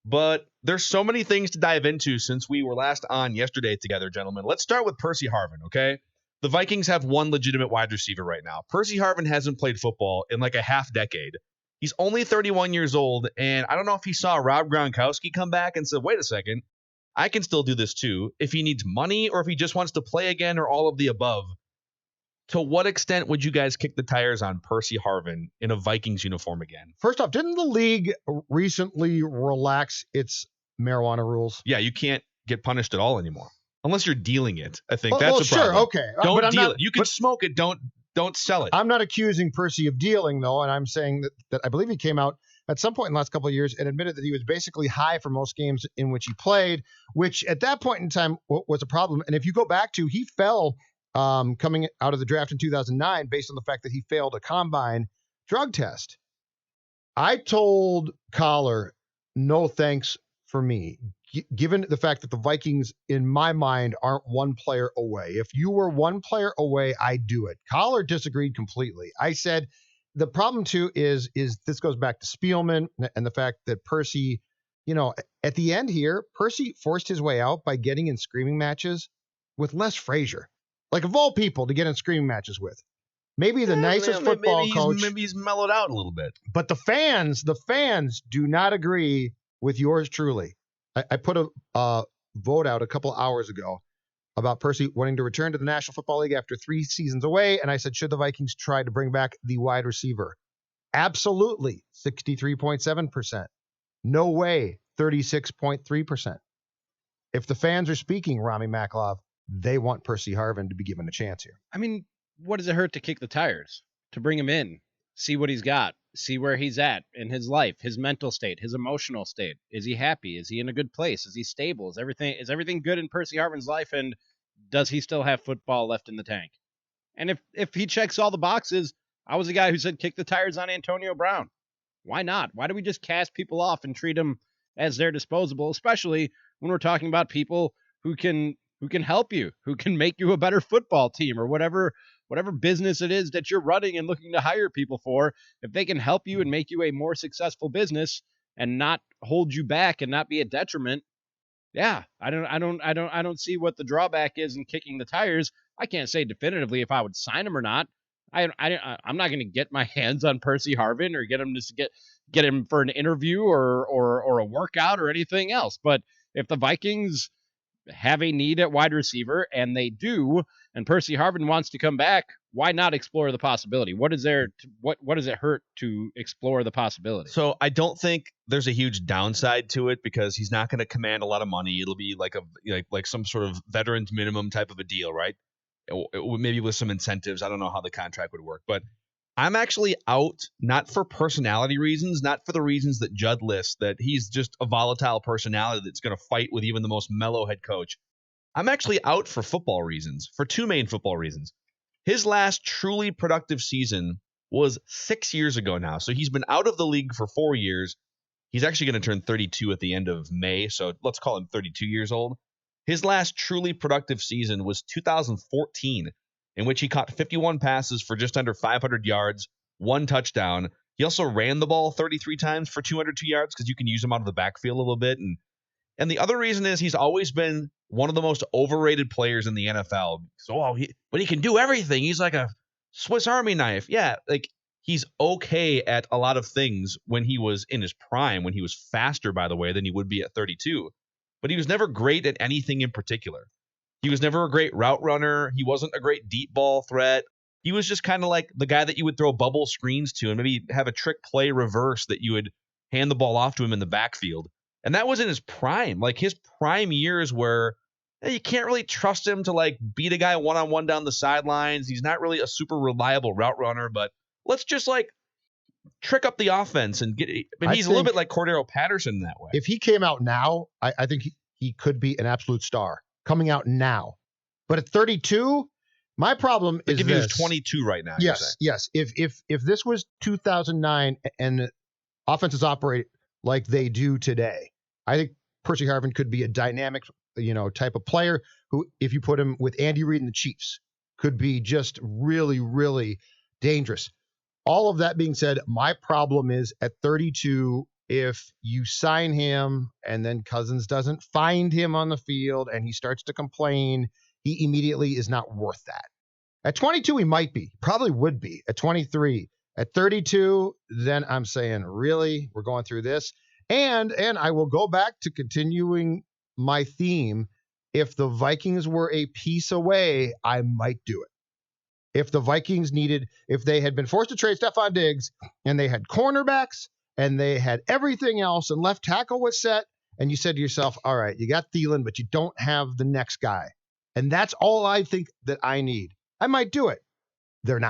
But there's so many things to dive into since we were last on yesterday together, gentlemen. Let's start with Percy Harvin, okay? The Vikings have one legitimate wide receiver right now. Percy Harvin hasn't played football in like a half decade. He's only 31 years old, and I don't know if he saw Rob Gronkowski come back and said, wait a second, I can still do this too. If he needs money or if he just wants to play again or all of the above. To what extent would you guys kick the tires on Percy Harvin in a Vikings uniform again? First off, didn't the league recently relax its marijuana rules? Yeah, you can't get punished at all anymore. Unless you're dealing it. I think Well, that's a problem. sure, okay. Don't deal it. You can smoke it, don't sell it. I'm not accusing Percy of dealing, though, and I'm saying that I believe he came out at some point in the last couple of years and admitted that he was basically high for most games in which he played, which at that point in time was a problem. And if you go back to, he fell coming out of the draft in 2009 based on the fact that he failed a combine drug test. I told Collar, no thanks for me, given the fact that the Vikings, in my mind, aren't one player away. If you were one player away, I'd do it. Collar disagreed completely. I said, the problem too is this goes back to Spielman and the fact that Percy, at the end here, Percy forced his way out by getting in screaming matches with Les Frazier. Like, of all people to get in screaming matches with. Maybe the nicest football coach. Maybe he's mellowed out a little bit. But the fans do not agree with yours truly. I put a vote out a couple hours ago about Percy wanting to return to the National Football League after 3 seasons away. And I said, should the Vikings try to bring back the wide receiver? Absolutely, 63.7%. No way, 36.3%. If the fans are speaking, Rami Maklov, they want Percy Harvin to be given a chance here. I mean, what does it hurt to kick the tires? To bring him in, see what he's got, see where he's at in his life, his mental state, his emotional state. Is he happy? Is he in a good place? Is he stable? Is everything good in Percy Harvin's life? And does he still have football left in the tank? And if he checks all the boxes, I was the guy who said kick the tires on Antonio Brown. Why not? Why do we just cast people off and treat them as they're disposable, especially when we're talking about people who can help you, who can make you a better football team or whatever business it is that you're running and looking to hire people for. If they can help you and make you a more successful business and not hold you back and not be a detriment, yeah, I don't see what the drawback is in kicking the tires. I can't say definitively if I would sign him or not. I'm not going to get my hands on Percy Harvin or get him to get him for an interview or a workout or anything else. But if the Vikings have a need at wide receiver, and they do, and Percy Harvin wants to come back, why not explore the possibility? What does it hurt to explore the possibility? So I don't think there's a huge downside to it because he's not going to command a lot of money. It'll be like some sort of veterans minimum type of a deal, right? Maybe with some incentives. I don't know how the contract would work, but I'm actually out, not for personality reasons, not for the reasons that Judd lists, that he's just a volatile personality that's going to fight with even the most mellow head coach. I'm actually out for football reasons, for 2 main football reasons. His last truly productive season was 6 years ago now. So he's been out of the league for 4 years. He's actually going to turn 32 at the end of May. So let's call him 32 years old. His last truly productive season was 2014. In which he caught 51 passes for just under 500 yards, 1 touchdown. He also ran the ball 33 times for 202 yards because you can use him out of the backfield a little bit. And the other reason is he's always been one of the most overrated players in the NFL. So, but he can do everything. He's like a Swiss Army knife. Yeah, like he's okay at a lot of things when he was in his prime, when he was faster, by the way, than he would be at 32. But he was never great at anything in particular. He was never a great route runner. He wasn't a great deep ball threat. He was just kind of like the guy that you would throw bubble screens to and maybe have a trick play reverse that you would hand the ball off to him in the backfield. And that was in his prime. Like his prime years where you can't really trust him to like beat a guy one-on-one down the sidelines. He's not really a super reliable route runner, but let's just like trick up the offense and get. He's a little bit like Cordero Patterson in that way. If he came out now, I think he could be an absolute star. Coming out now. But at 32, my problem is this. He was 22 right now. Yes. If this was 2009 and offenses operate like they do today, I think Percy Harvin could be a dynamic, type of player who, if you put him with Andy Reid and the Chiefs, could be just really, really dangerous. All of that being said, my problem is at 32, if you sign him and then Cousins doesn't find him on the field and he starts to complain, he immediately is not worth that. At 22, he might be, probably would be. At 23, at 32, then I'm saying, really, we're going through this. And I will go back to continuing my theme. If the Vikings were a piece away, I might do it. If the Vikings if they had been forced to trade Stephon Diggs and they had cornerbacks and they had everything else and left tackle was set, and you said to yourself, all right, you got Thielen, but you don't have the next guy. And that's all I think that I need. I might do it. They're not.